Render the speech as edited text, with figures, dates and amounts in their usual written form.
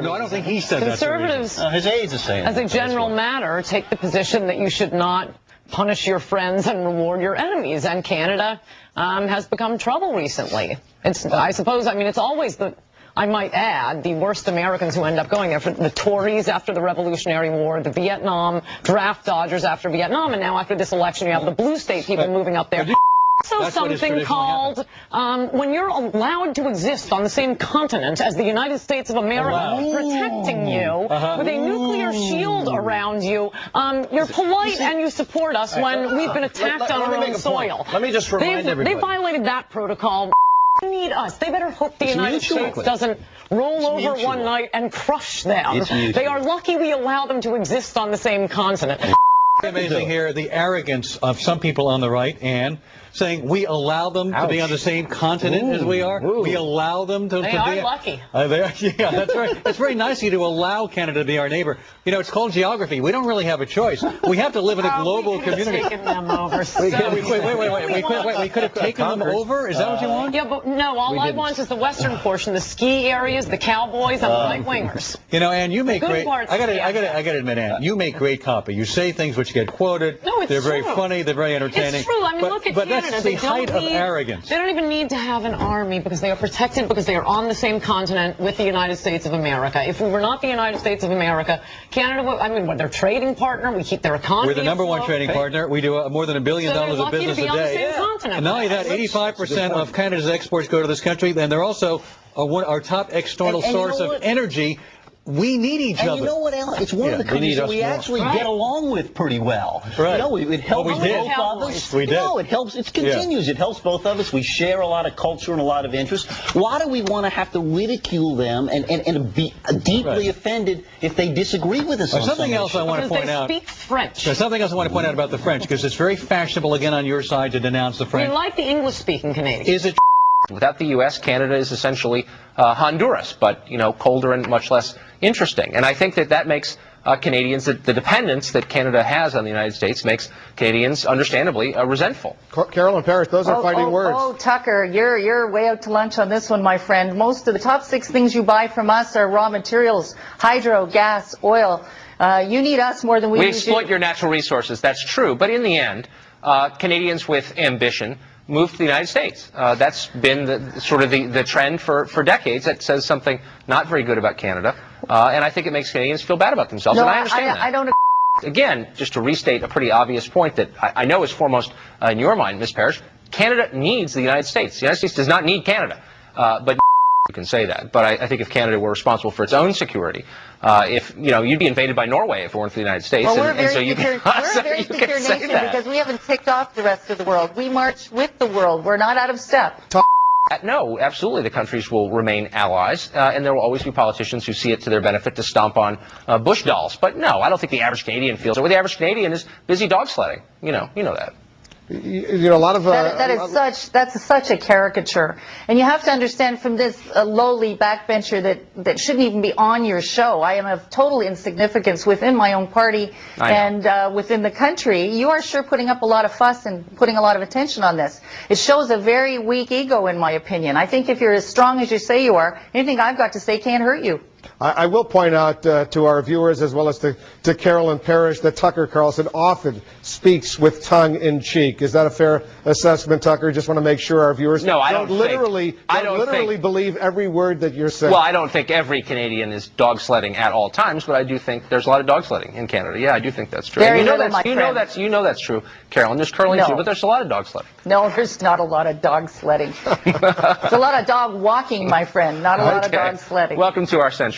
No, I don't think he said that. Conservatives, his aides are saying as a general matter, take the position that you should not punish your friends and reward your enemies. And Canada has become trouble recently. I suppose, I mean, it's always I might add, the worst Americans who end up going there, the Tories after the Revolutionary War, the Vietnam draft dodgers after Vietnam, and now after this election you have the blue state people moving up there. So something called, when you're allowed to exist on the same continent as the United States of America, protecting you with a nuclear shield around you, you're polite and you support us when we've been attacked on our own soil. Let me just remind everybody. They violated that protocol. They need us. They better hope the United States doesn't roll over one night and crush them. They are lucky we allow them to exist on the same continent. Amazing here, the arrogance of some people on the right, and saying we allow them to be on the same continent as we are. We allow them to They are lucky. Yeah, that's right. It's very nice of you to allow Canada to be our neighbor. You know, it's called geography. We don't really have a choice. We have to live in a global community. Taken them over. Wait. We could have taken them over? Is that what you want? Yeah, but no. All I want is the western portion, the ski areas, the cowboys, and the right-wingers. You know, Ann, you make great. parts I gotta admit, Ann, you make great copy. You say things which get quoted. No, it's They're true. very funny. They're very entertaining. It's true. I mean, look at Canada. That's the height of arrogance. They don't even need to have an army because they are protected because they are on the same continent with the United States of America. If we were not the United States of America, Canada would, I mean, what, their trading partner, we keep their economy. We're the number one trading partner. We do more than $1 billion of business a day. And not only that, 85% of Canada's exports go to this country, and they're also our top external source of energy. We need each other. And you know what, Alan? It's one of the countries that we actually get along with pretty well. Right. You know, it helps both of us. We did. No, it helps. It continues. It helps both of us. We share a lot of culture and a lot of interest. Why do we want to have to ridicule them and be deeply offended if they disagree with us on something else I want to point out. They speak French. There's something else I want to point out about the French, because it's very fashionable again on your side to denounce the French. We like the English-speaking Canadians. Is it? Without the U.S., Canada is essentially Honduras, but, you know, colder and much less interesting. And I think that makes Canadians, the dependence that Canada has on the United States makes Canadians, understandably, resentful. Carolyn Parrish, those are fighting words. Oh, Tucker, you're way out to lunch on this one, my friend. Most of the top 6 things you buy from us are raw materials, hydro, gas, oil. You need us more than we need you. We exploit your natural resources, that's true. But in the end, Canadians with ambition move to the United States. That's been the trend for decades. That says something not very good about Canada, and I think it makes Canadians feel bad about themselves. No, and I understand that. I don't. Again, just to restate a pretty obvious point that I know is foremost in your mind, Ms. Parrish, Canada needs the United States. The United States does not need Canada, but you can say that. But I think if Canada were responsible for its own security, if you'd be invaded by Norway if it weren't for the United States. Well, we're a very secure nation because we haven't ticked off the rest of the world. We march with the world. We're not out of step. No, absolutely. The countries will remain allies, and there will always be politicians who see it to their benefit to stomp on Bush dolls. But no, I don't think the average Canadian feels it. Well, the average Canadian is busy dog sledding. You know that. You know, a lot of that's such a caricature, and you have to understand from this lowly backbencher that shouldn't even be on your show. I am of total insignificance within my own party and within the country. You are sure putting up a lot of fuss and putting a lot of attention on this. It shows a very weak ego, in my opinion. I think if you're as strong as you say you are, anything I've got to say can't hurt you. I will point out to our viewers as well as to Carolyn Parrish that Tucker Carlson often speaks with tongue in cheek. Is that a fair assessment, Tucker? Just want to make sure our viewers don't literally believe every word that you're saying. Well, I don't think every Canadian is dog sledding at all times, but I do think there's a lot of dog sledding in Canada. Yeah, I do think that's true. You know that's true, Carolyn. There's curling too, but there's a lot of dog sledding. No, there's not a lot of dog sledding. There's a lot of dog walking, my friend, not a lot of dog sledding. Welcome to our century.